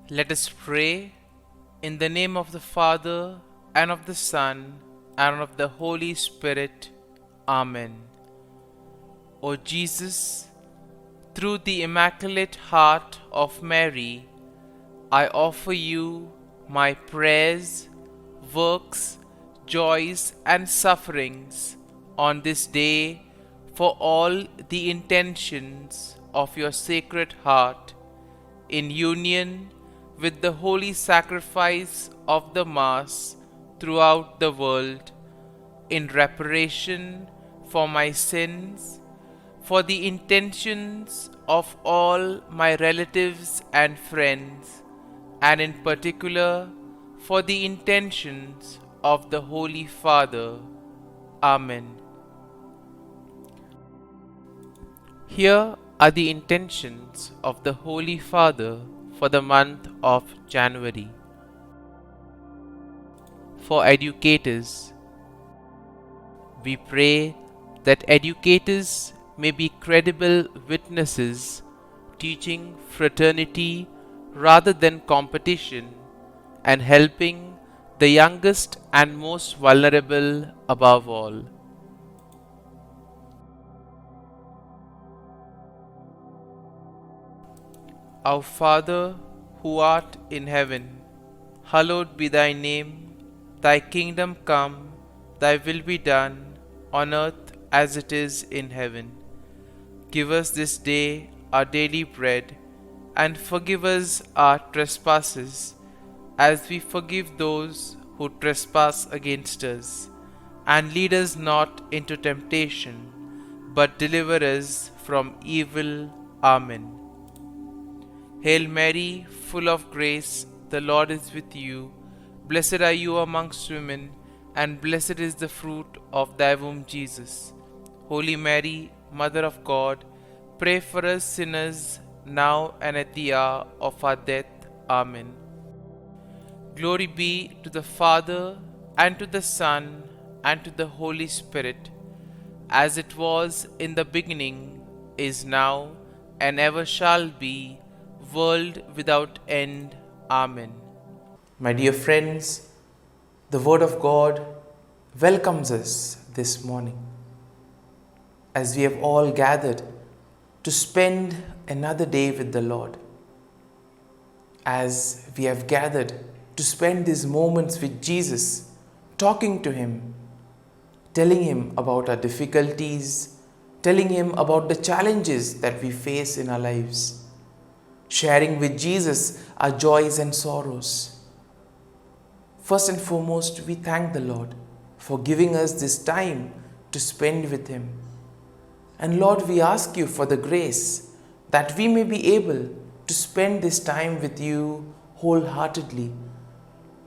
Let us pray in the name of the Father, and of the Son, and of the Holy Spirit. Amen. O Jesus, through the Immaculate Heart of Mary, I offer you my prayers, works, joys, and sufferings on this day for all the intentions of your Sacred Heart, in union with the holy sacrifice of the Mass throughout the world, in reparation for my sins, for the intentions of all my relatives and friends, and in particular for the intentions of the Holy Father. Amen. Here are the intentions of the Holy Father for the month of January. For educators, we pray that educators may be credible witnesses, teaching fraternity rather than competition, and helping the youngest and most vulnerable above all. Our Father, who art in heaven, hallowed be thy name. Thy kingdom come, thy will be done, on earth as it is in heaven. Give us this day our daily bread, and forgive us our trespasses, as we forgive those who trespass against us. And lead us not into temptation, but deliver us from evil. Amen. Hail Mary, full of grace, the Lord is with you. Blessed are you amongst women, and blessed is the fruit of thy womb, Jesus. Holy Mary, Mother of God, pray for us sinners, now and at the hour of our death. Amen. Glory be to the Father, and to the Son, and to the Holy Spirit, as it was in the beginning, is now, and ever shall be, world without end. Amen. My dear friends, the Word of God welcomes us this morning as we have all gathered to spend another day with the Lord. As we have gathered to spend these moments with Jesus, talking to Him, telling Him about our difficulties, telling Him about the challenges that we face in our lives, sharing with Jesus our joys and sorrows. First and foremost, we thank the Lord for giving us this time to spend with Him. And Lord, we ask you for the grace that we may be able to spend this time with you wholeheartedly,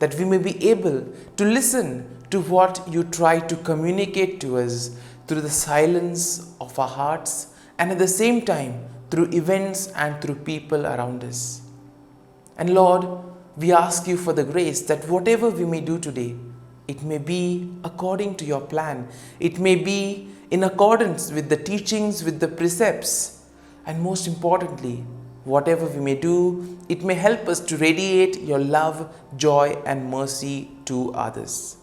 that we may be able to listen to what you try to communicate to us through the silence of our hearts, and at the same time through events and through people around us. And Lord, we ask you for the grace that whatever we may do today, it may be according to your plan. It may be in accordance with the teachings, with the precepts. And most importantly, whatever we may do, it may help us to radiate your love, joy, and mercy to others.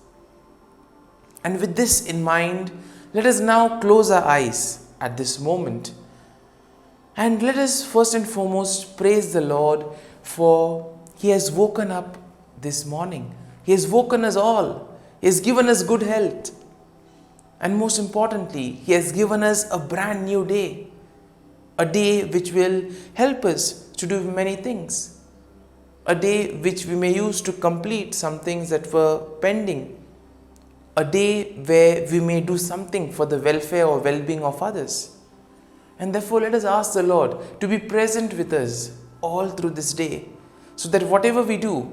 And with this in mind, let us now close our eyes at this moment. And let us first and foremost praise the Lord, for He has woken up this morning. He has woken us all. He has given us good health. And most importantly, He has given us a brand new day. A day which will help us to do many things. A day which we may use to complete some things that were pending. A day where we may do something for the welfare or well-being of others. And therefore, let us ask the Lord to be present with us all through this day, so that whatever we do,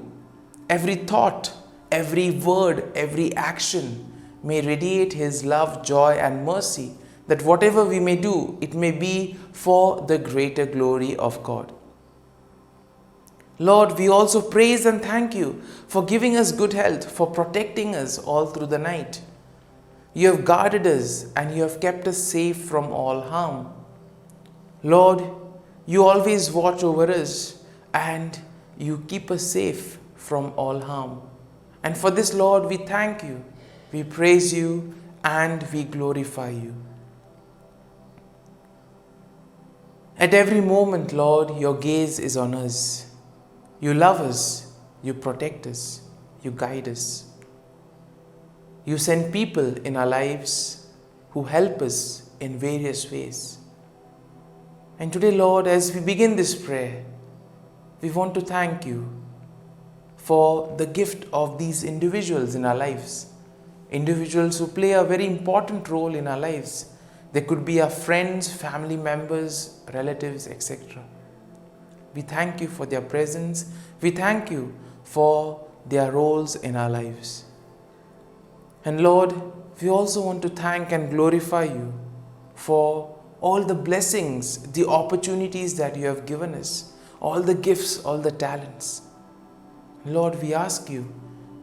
every thought, every word, every action may radiate His love, joy, and mercy, that whatever we may do, it may be for the greater glory of God. Lord, we also praise and thank you for giving us good health, for protecting us all through the night. You have guarded us and you have kept us safe from all harm. Lord, you always watch over us and you keep us safe from all harm. And for this, Lord, we thank you, we praise you, and we glorify you. At every moment, Lord, your gaze is on us. You love us, you protect us, you guide us. You send people in our lives who help us in various ways. And today, Lord, as we begin this prayer, we want to thank you for the gift of these individuals in our lives. Individuals who play a very important role in our lives. They could be our friends, family members, relatives, etc. We thank you for their presence. We thank you for their roles in our lives. And Lord, we also want to thank and glorify you for all the blessings, the opportunities that you have given us, all the gifts, all the talents. Lord, we ask you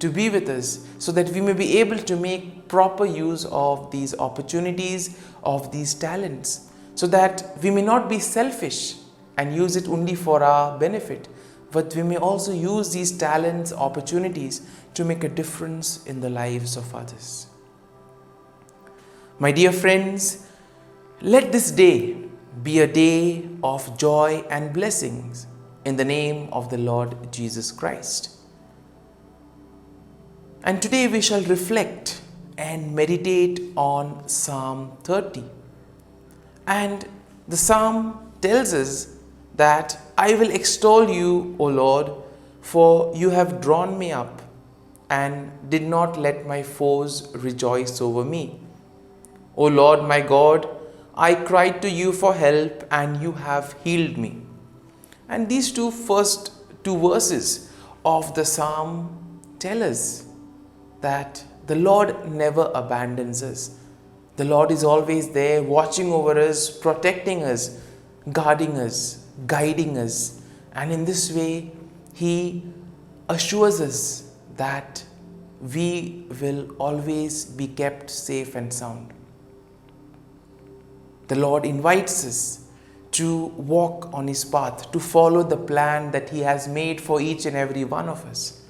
to be with us so that we may be able to make proper use of these opportunities, of these talents, so that we may not be selfish and use it only for our benefit, but we may also use these talents, opportunities to make a difference in the lives of others. My dear friends, let this day be a day of joy and blessings in the name of the Lord Jesus Christ. And today we shall reflect and meditate on Psalm 30. And the psalm tells us that I will extol you, O Lord, for you have drawn me up and did not let my foes rejoice over me. O Lord my God, I cried to you for help and you have healed me. And these first two verses of the psalm tell us that the Lord never abandons us. The Lord is always there, watching over us, protecting us, guarding us, guiding us. And in this way, He assures us that we will always be kept safe and sound. The Lord invites us to walk on His path, to follow the plan that He has made for each and every one of us.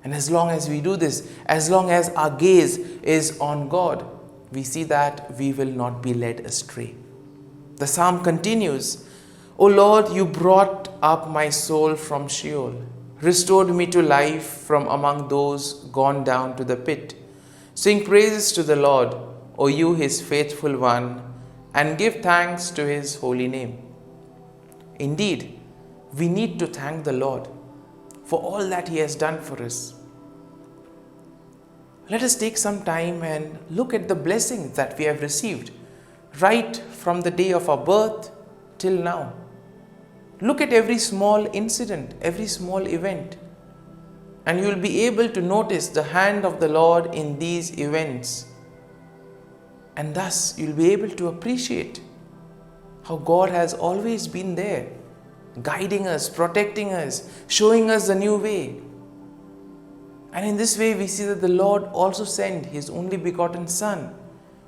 And as long as we do this, as long as our gaze is on God, we see that we will not be led astray. The psalm continues, O Lord, you brought up my soul from Sheol, restored me to life from among those gone down to the pit. Sing praises to the Lord, O you His faithful one, and give thanks to His holy name. Indeed, we need to thank the Lord for all that He has done for us. Let us take some time and look at the blessings that we have received right from the day of our birth till now. Look at every small incident, every small event, and you will be able to notice the hand of the Lord in these events. And thus you will be able to appreciate how God has always been there, guiding us, protecting us, showing us the new way. And in this way we see that the Lord also sent His only begotten Son,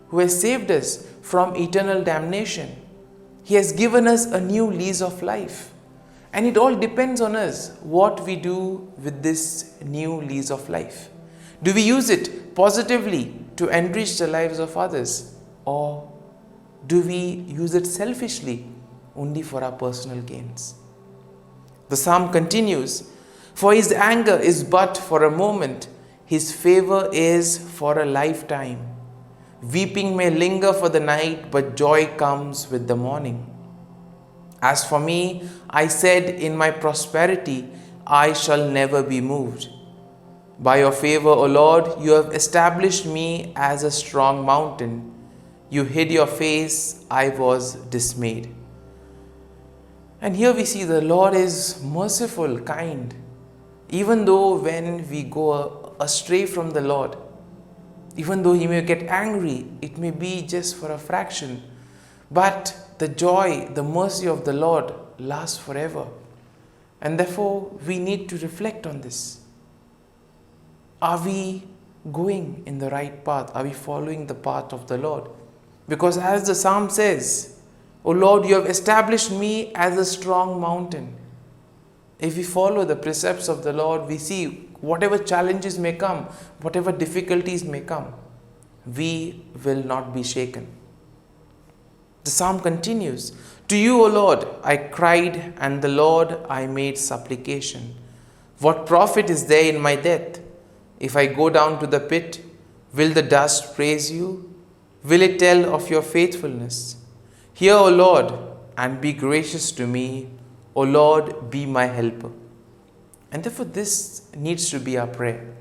who has saved us from eternal damnation. He has given us a new lease of life. And it all depends on us what we do with this new lease of life. Do we use it positively to enrich the lives of others? Or do we use it selfishly only for our personal gains? The psalm continues, for His anger is but for a moment, His favor is for a lifetime. Weeping may linger for the night, but joy comes with the morning. As for me, I said in my prosperity, I shall never be moved. By your favor, O Lord, you have established me as a strong mountain. You hid your face, I was dismayed. And here we see the Lord is merciful, kind. Even though when we go astray from the Lord, even though He may get angry, it may be just for a fraction. But the joy, the mercy of the Lord lasts forever. And therefore, we need to reflect on this. Are we going in the right path? Are we following the path of the Lord? Because as the psalm says, O Lord, you have established me as a strong mountain. If we follow the precepts of the Lord, we see whatever challenges may come, whatever difficulties may come, we will not be shaken. The psalm continues, "To you, O Lord, I cried, and the Lord I made supplication. What profit is there in my death? If I go down to the pit, will the dust praise you? Will it tell of your faithfulness? Hear, O Lord, and be gracious to me. O Lord, be my helper." And therefore this needs to be our prayer.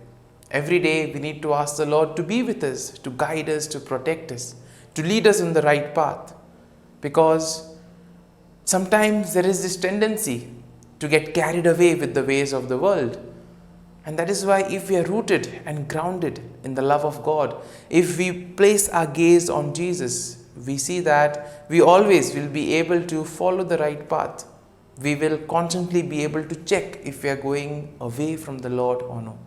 Every day we need to ask the Lord to be with us, to guide us, to protect us, to lead us in the right path. Because sometimes there is this tendency to get carried away with the ways of the world. And that is why if we are rooted and grounded in the love of God, if we place our gaze on Jesus, we see that we always will be able to follow the right path. We will constantly be able to check if we are going away from the Lord or no.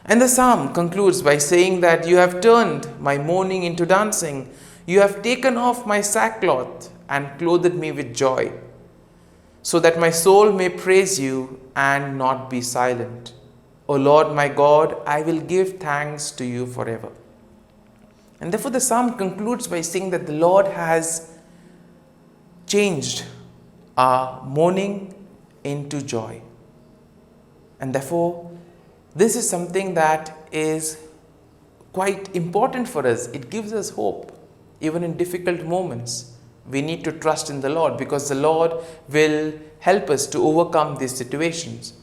And the psalm concludes by saying that you have turned my mourning into dancing. You have taken off my sackcloth and clothed me with joy, so that my soul may praise you and not be silent. O Lord my God, I will give thanks to you forever. And therefore the psalm concludes by saying that the Lord has changed our mourning into joy. And therefore this is something that is quite important for us. It gives us hope. Even in difficult moments, we need to trust in the Lord, because the Lord will help us to overcome these situations.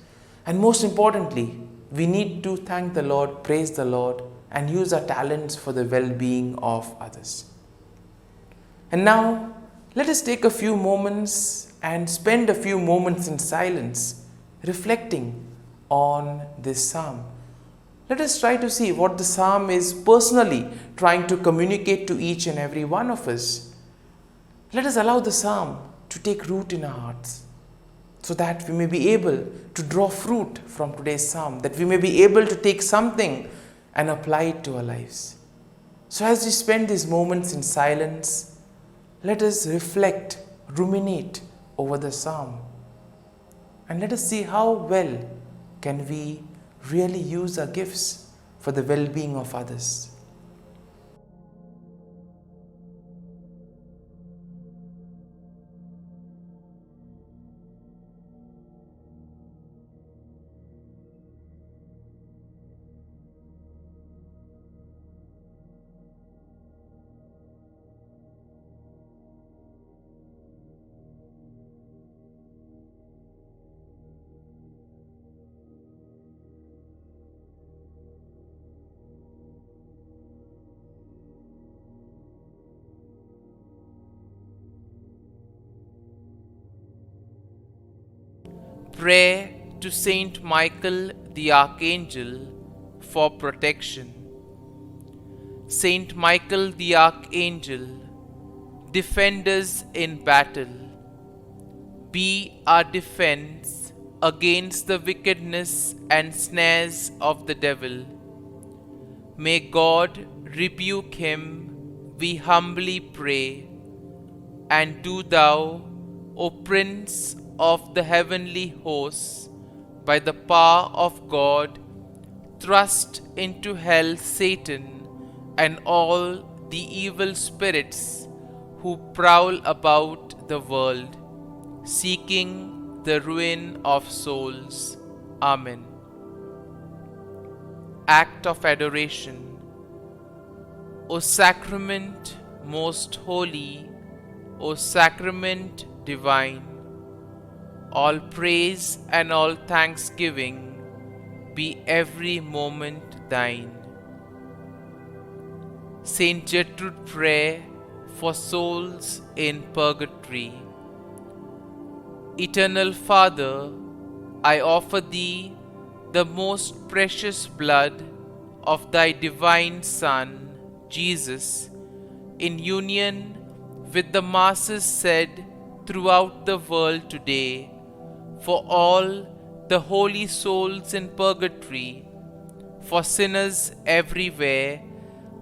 And most importantly, we need to thank the Lord, praise the Lord, and use our talents for the well-being of others. And now, let us take a few moments and spend a few moments in silence, reflecting on this psalm. Let us try to see what the psalm is personally trying to communicate to each and every one of us. Let us allow the psalm to take root in our hearts, so that we may be able to draw fruit from today's psalm, that we may be able to take something and apply it to our lives. So as we spend these moments in silence, let us reflect, ruminate over the psalm, and let us see how well can we really use our gifts for the well-being of others. Prayer to Saint Michael the Archangel for protection. Saint Michael the Archangel, defend us in battle. Be our defense against the wickedness and snares of the devil. May God rebuke him, we humbly pray. And do thou, O Prince of the heavenly hosts, by the power of God, thrust into hell Satan and all the evil spirits who prowl about the world, seeking the ruin of souls. Amen. Act of Adoration. O Sacrament most holy, O Sacrament divine, all praise and all thanksgiving be every moment thine. Saint Gertrude Prayer for souls in purgatory. Eternal Father, I offer Thee the most precious blood of Thy divine Son, Jesus, in union with the masses said throughout the world today, for all the holy souls in purgatory, for sinners everywhere,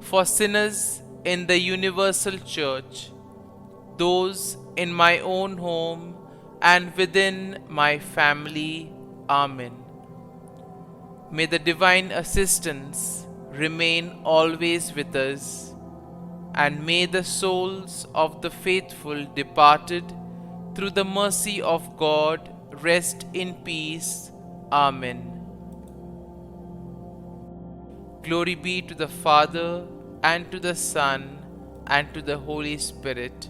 for sinners in the universal church, those in my own home and within my family. Amen. May the divine assistance remain always with us, and may the souls of the faithful departed through the mercy of God rest in peace. Amen. Glory be to the Father, and to the Son, and to the Holy Spirit,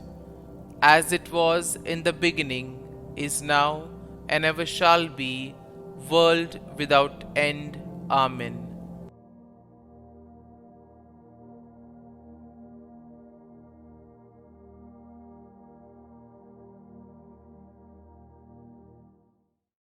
as it was in the beginning, is now, and ever shall be, world without end. Amen.